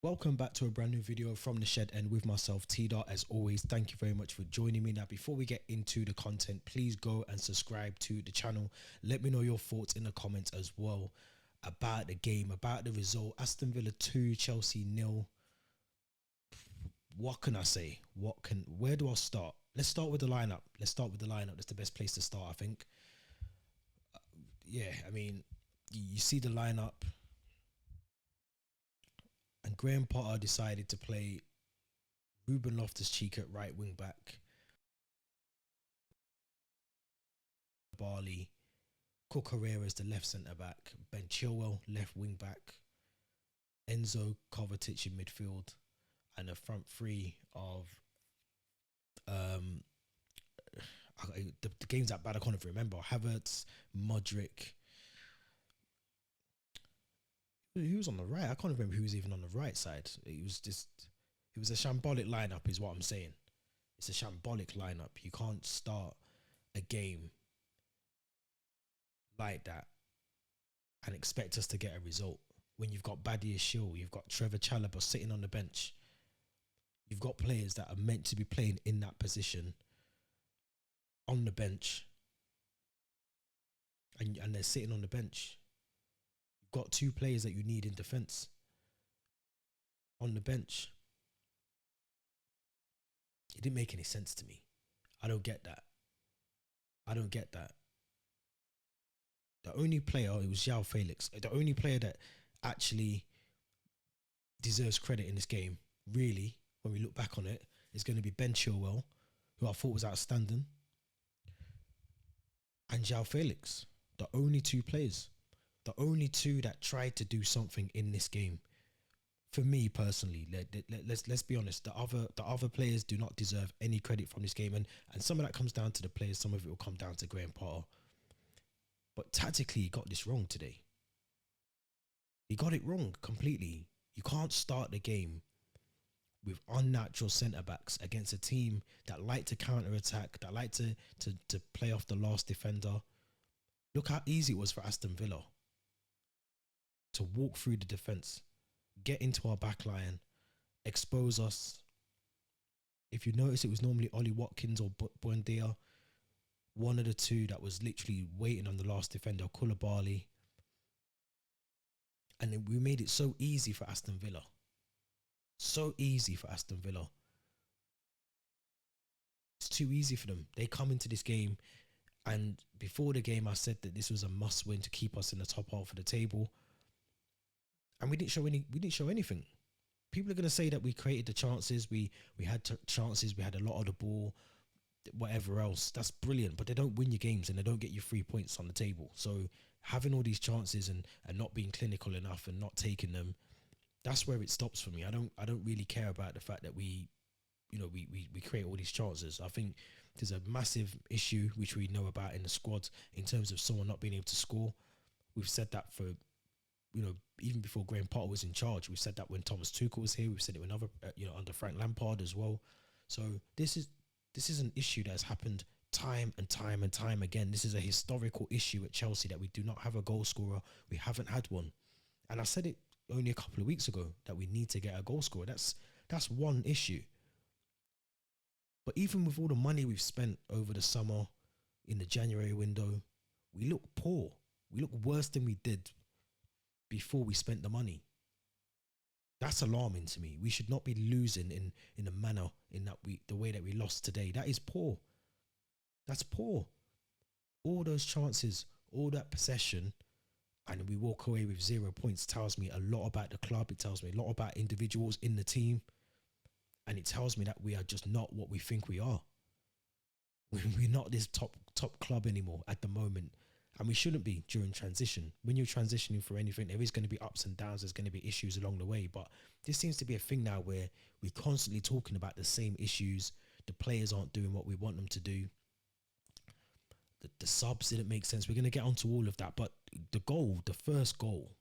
Welcome back to a brand new video from the shed and with myself T.Dot. As always, thank you very much for joining me. Now before we get into the content, please go and subscribe to the channel. Let me know your thoughts in the comments as well about the game, about the result. Aston Villa 2, Chelsea 0. What can I say? Where do I start? Let's start with the lineup. That's the best place to start, I think. Yeah, I mean, you see the lineup, and Graham Potter decided to play Ruben Loftus-Cheek at right wing back, Barley, Cucurella as the left centre back, Ben Chilwell left wing back, Enzo Kovacic in midfield, and a front three of the game's that bad I can't even remember. Havertz, Modric. Who was on the right? I can't remember who was even on the right side. It was a shambolic lineup, is what I'm saying. It's a shambolic lineup. You can't start a game like that and expect us to get a result when you've got Badia Shill, you've got Trevor Chalobah sitting on the bench. You've got players that are meant to be playing in that position on the bench, and they're sitting on the bench. You've got two players that you need in defence on the bench. It didn't make any sense to me. I don't get that. The only player, it was João Felix, the only player that actually deserves credit in this game, really, when we look back on it, is going to be Ben Chilwell, who I thought was outstanding, and João Felix. The only two players. The only two that tried to do something in this game. For me personally, let's be honest, the other players do not deserve any credit from this game, and some of that comes down to the players, some of it will come down to Graham Potter. But tactically, he got this wrong today. He got it wrong completely. You can't start the game with unnatural centre-backs against a team that like to counter-attack, that like to play off the last defender. Look how easy it was for Aston Villa to walk through the defence, get into our back line, expose us. If you notice, it was normally Ollie Watkins or Buendia, one of the two that was literally waiting on the last defender, Koulibaly. And then we made it so easy for Aston Villa. So easy for Aston Villa. It's too easy for them. They come into this game, and before the game I said that this was a must win to keep us in the top half of the table. And we didn't show anything. People are going to say that we created the chances, we had chances, we had a lot of the ball, whatever else. That's brilliant, but they don't win your games and they don't get you 3 points on the table. So having all these chances and not being clinical enough and not taking them, that's where it stops for me. I don't really care about the fact that we create all these chances. I think there's a massive issue which we know about in the squad in terms of someone not being able to score. We've said that for, even before Graham Potter was in charge. We've said that when Thomas Tuchel was here. We've said it when under Frank Lampard as well. So this is an issue that has happened time and time again. This is a historical issue at Chelsea that we do not have a goal scorer. We haven't had one. And I said it only a couple of weeks ago that we need to get a goal scorer. That's one issue. But even with all the money we've spent over the summer in the January window, we look poor. We look worse than we did before we spent the money. That's alarming to me. We should not be losing in a manner in that the way that we lost today. That is poor. That's poor. All those chances, all that possession, and we walk away with 0 points tells me a lot about the club. It tells me a lot about individuals in the team. And it tells me that we are just not what we think we are. We're not this top club anymore at the moment. And we shouldn't be during transition. When you're transitioning for anything, there is going to be ups and downs. There's going to be issues along the way. But this seems to be a thing now where we're constantly talking about the same issues. The players aren't doing what we want them to do. The subs didn't make sense. We're going to get onto all of that. But the first goal,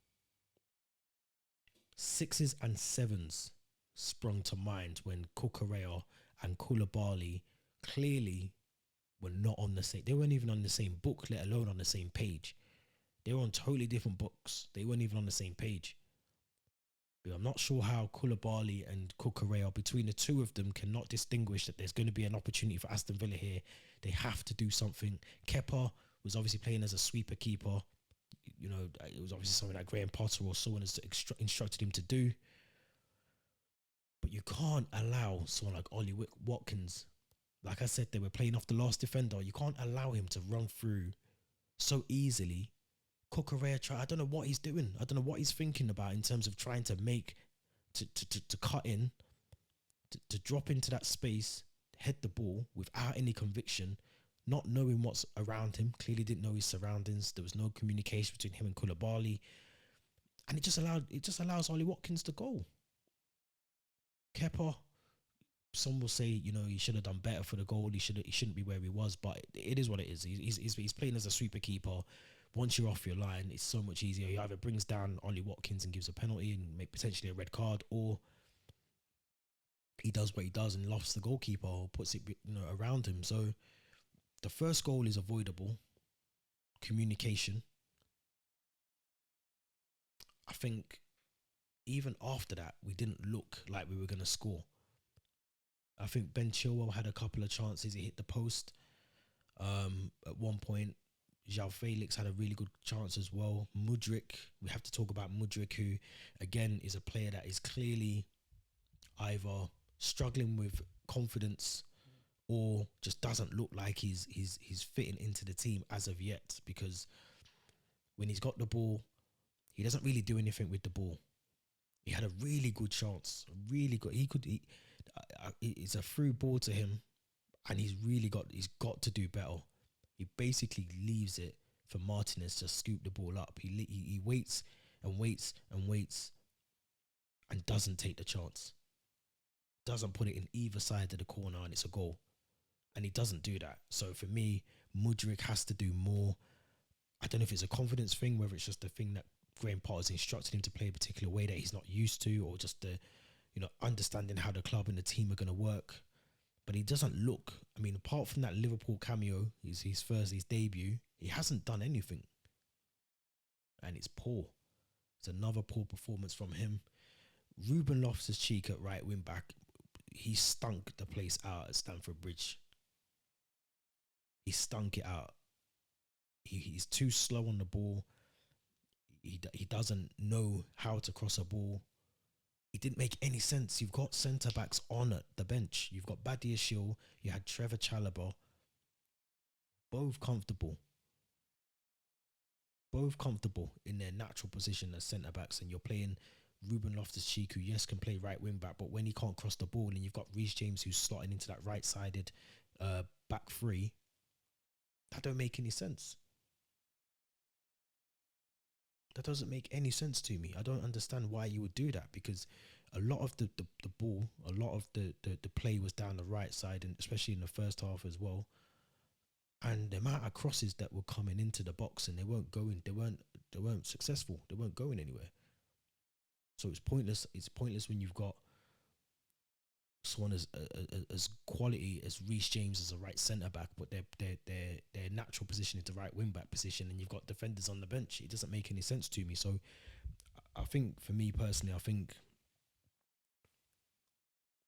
6s and 7s sprung to mind when Cucurella and Koulibaly clearly were not on the same. They weren't even on the same book, let alone on the same page. They were on totally different books. They weren't even on the same page. I'm not sure how Koulibaly and Cucurella, between the two of them, cannot distinguish that there's going to be an opportunity for Aston Villa here. They have to do something. Kepa was obviously playing as a sweeper keeper. You know, it was obviously something that Graham Potter or someone has instructed him to do. But you can't allow someone like Ollie Watkins. Like I said, they were playing off the last defender. You can't allow him to run through so easily. Cucurella, I don't know what he's doing. I don't know what he's thinking about in terms of trying to make, to cut in, to drop into that space, head the ball without any conviction, not knowing what's around him. Clearly didn't know his surroundings. There was no communication between him and Koulibaly. And it just allows Ollie Watkins to go. Kepa, some will say, you know, he should have done better for the goal. He shouldn't be where he was, but it is what it is. He's playing as a sweeper keeper. Once you're off your line, it's so much easier. He either brings down Ollie Watkins and gives a penalty and make potentially a red card, or he does what he does and lofts the goalkeeper or puts it, you know, around him. So the first goal is avoidable. Communication. I think even after that, we didn't look like we were going to score. I think Ben Chilwell had a couple of chances. He hit the post at one point. João Felix had a really good chance as well. Mudryk, we have to talk about Mudryk, who, again, is a player that is clearly either struggling with confidence or just doesn't look like he's fitting into the team as of yet, because when he's got the ball, he doesn't really do anything with the ball. He had a really good chance, really good. It's a through ball to him, and he's got to do better. He basically leaves it for Martinez to scoop the ball up. He waits and waits and waits and doesn't take the chance. Doesn't put it in either side of the corner, and it's a goal. And he doesn't do that. So for me, Mudryk has to do more. I don't know if it's a confidence thing, whether it's just the thing that Graham Potter's instructed him to play a particular way that he's not used to, or just the, you know, understanding how the club and the team are going to work. But he doesn't look, I mean, apart from that Liverpool cameo, his debut, he hasn't done anything. And it's poor. It's another poor performance from him. Ruben Loftus-Cheek at right wing back, he stunk the place out at Stamford Bridge. He stunk it out. He's too slow on the ball. He doesn't know how to cross a ball. It didn't make any sense. You've got centre backs on at the bench. You've got Badiashile. You had Trevor Chalobah. Both comfortable in their natural position as centre backs, and you're playing Ruben Loftus-Cheek, who yes can play right wing back, but when he can't cross the ball, and you've got Reece James who's slotting into that right sided back three, that don't make any sense. That doesn't make any sense to me. I don't understand why you would do that, because a lot of the ball, a lot of the play was down the right side, and especially in the first half as well. And the amount of crosses that were coming into the box and they weren't successful. They weren't going anywhere. So it's pointless. It's pointless when you've got someone as quality as Reece James as a right centre back, but their natural position is the right wing back position, and you've got defenders on the bench. It doesn't make any sense to me. So I think, for me personally, I think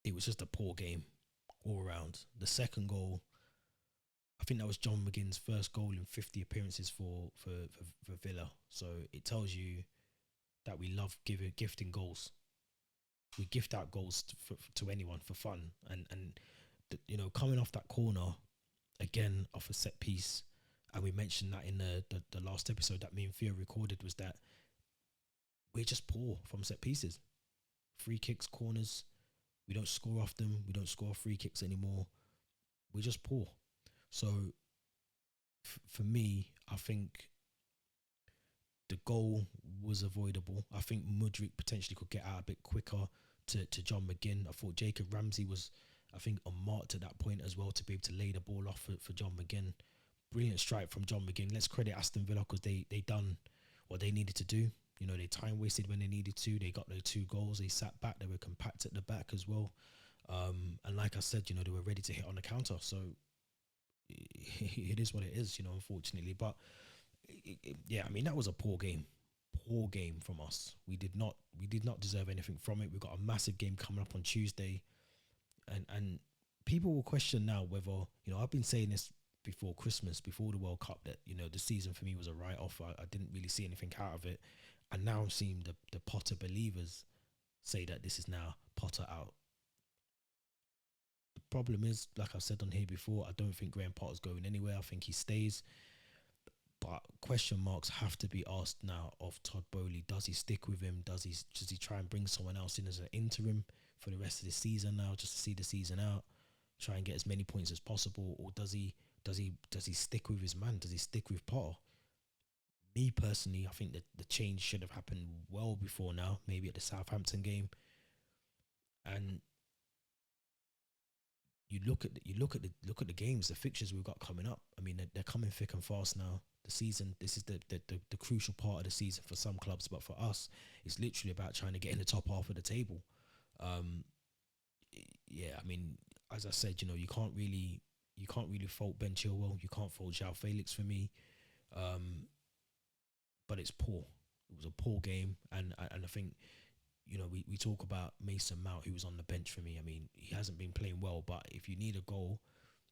it was just a poor game all around. The second goal, I think that was John McGinn's first goal in 50 appearances for Villa. So it tells you that we love gifting goals. We gift out goals to anyone for fun, and you know, coming off that corner again off a set piece, and we mentioned that in the last episode that me and Theo recorded, was that we're just poor from set pieces, free kicks, corners. We don't score off them. We don't score free kicks anymore. We're just poor. So for me, I think the goal was avoidable. I think Mudryk potentially could get out a bit quicker to John McGinn. I thought Jacob Ramsey was, I think, unmarked at that point as well, to be able to lay the ball off for John McGinn. Brilliant strike from John McGinn. Let's credit Aston Villa, because they done what they needed to do. You know, they time wasted when they needed to. They got their 2 goals. They sat back. They were compact at the back as well. And like I said, you know, they were ready to hit on the counter. So it is what it is, you know, unfortunately. But yeah, I mean, that was a poor game. poor game from us. We did not deserve anything from it. We've got a massive game coming up on Tuesday, and people will question now whether, I've been saying this before Christmas, before the World Cup, that the season for me was a write-off. I didn't really see anything out of it, and now I'm seeing the Potter believers say that this is now Potter out. The problem is, like I've said on here before, I don't think Graham Potter's going anywhere. I think he stays. But question marks have to be asked now of Todd Bowley. Does he stick with him? Does he try and bring someone else in as an interim for the rest of the season now, just to see the season out, try and get as many points as possible, or does he stick with his man? Does he stick with Potter? Me personally, I think that the change should have happened well before now, maybe at the Southampton game. And look at the games, the fixtures we've got coming up. I mean, they're coming thick and fast now. The season, this is the crucial part of the season for some clubs, but for us, it's literally about trying to get in the top half of the table. Yeah, I mean, as I said, you can't really fault Ben Chilwell. You can't fault João Felix for me. But it's poor. It was a poor game, and I think, we talk about Mason Mount, who was on the bench for me. I mean, he hasn't been playing well, but if you need a goal,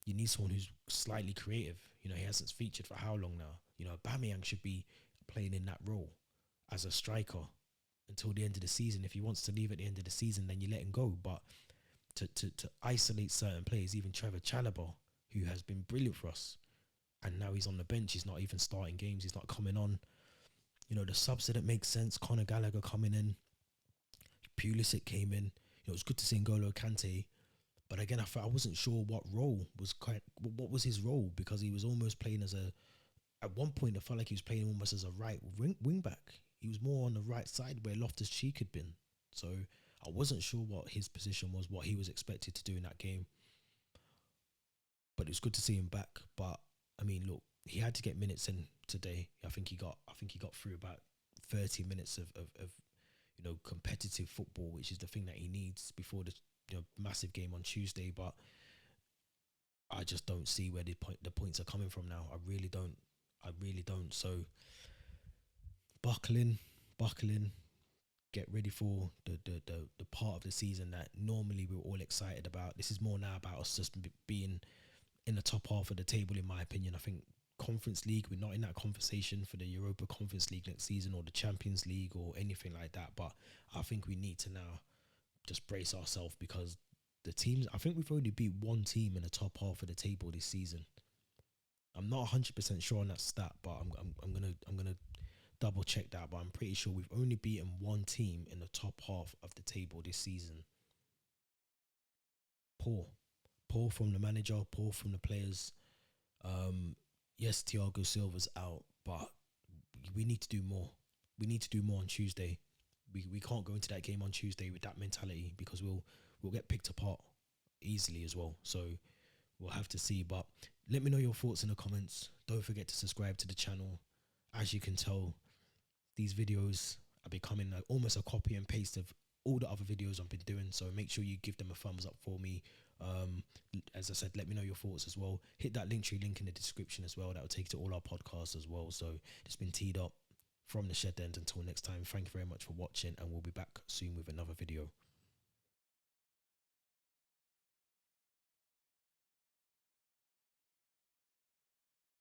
you need someone who's slightly creative. He hasn't featured for how long now? Aubameyang should be playing in that role as a striker until the end of the season. If he wants to leave at the end of the season, then you let him go. But to isolate certain players, even Trevor Chalobah, who has been brilliant for us, and now he's on the bench. He's not even starting games. He's not coming on. The subs didn't make sense. Conor Gallagher coming in. Pulisic came in. It was good to see N'Golo Kante. But again, I wasn't sure what was his role, because he was almost playing at one point I felt like he was playing almost as a right wing back. He was more on the right side where Loftus-Cheek had been. So I wasn't sure what his position was, what he was expected to do in that game. But it was good to see him back. But I mean, look, he had to get minutes in today. I think he got through about 30 minutes of competitive football, which is the thing that he needs before the massive game on Tuesday. But I just don't see where the points are coming from now. I really don't. So buckle in, get ready for the part of the season that normally we're all excited about. This is more now about us just being in the top half of the table, in my opinion. I think Conference League, we're not in that conversation for the Europa Conference League next season, or the Champions League, or anything like that. But I think we need to now just brace ourselves, because the teams, I think we've only beat one team in the top half of the table this season. I'm not 100% sure on that stat, but I'm gonna double check that. But I'm pretty sure we've only beaten one team in the top half of the table this season. Poor from the manager, poor from the players. Yes, Thiago Silva's out, but we need to do more. We need to do more on Tuesday. We can't go into that game on Tuesday with that mentality, because we'll get picked apart easily as well. So we'll have to see. But let me know your thoughts in the comments. Don't forget to subscribe to the channel. As you can tell, these videos are becoming almost a copy and paste of all the other videos I've been doing. So make sure you give them a thumbs up for me. As I said, let me know your thoughts as well. Hit that Linktree link in the description as well. That will take you to all our podcasts as well. So it's been T.Dot from the Shed End. Until next time, thank you very much for watching, and we'll be back soon with another video.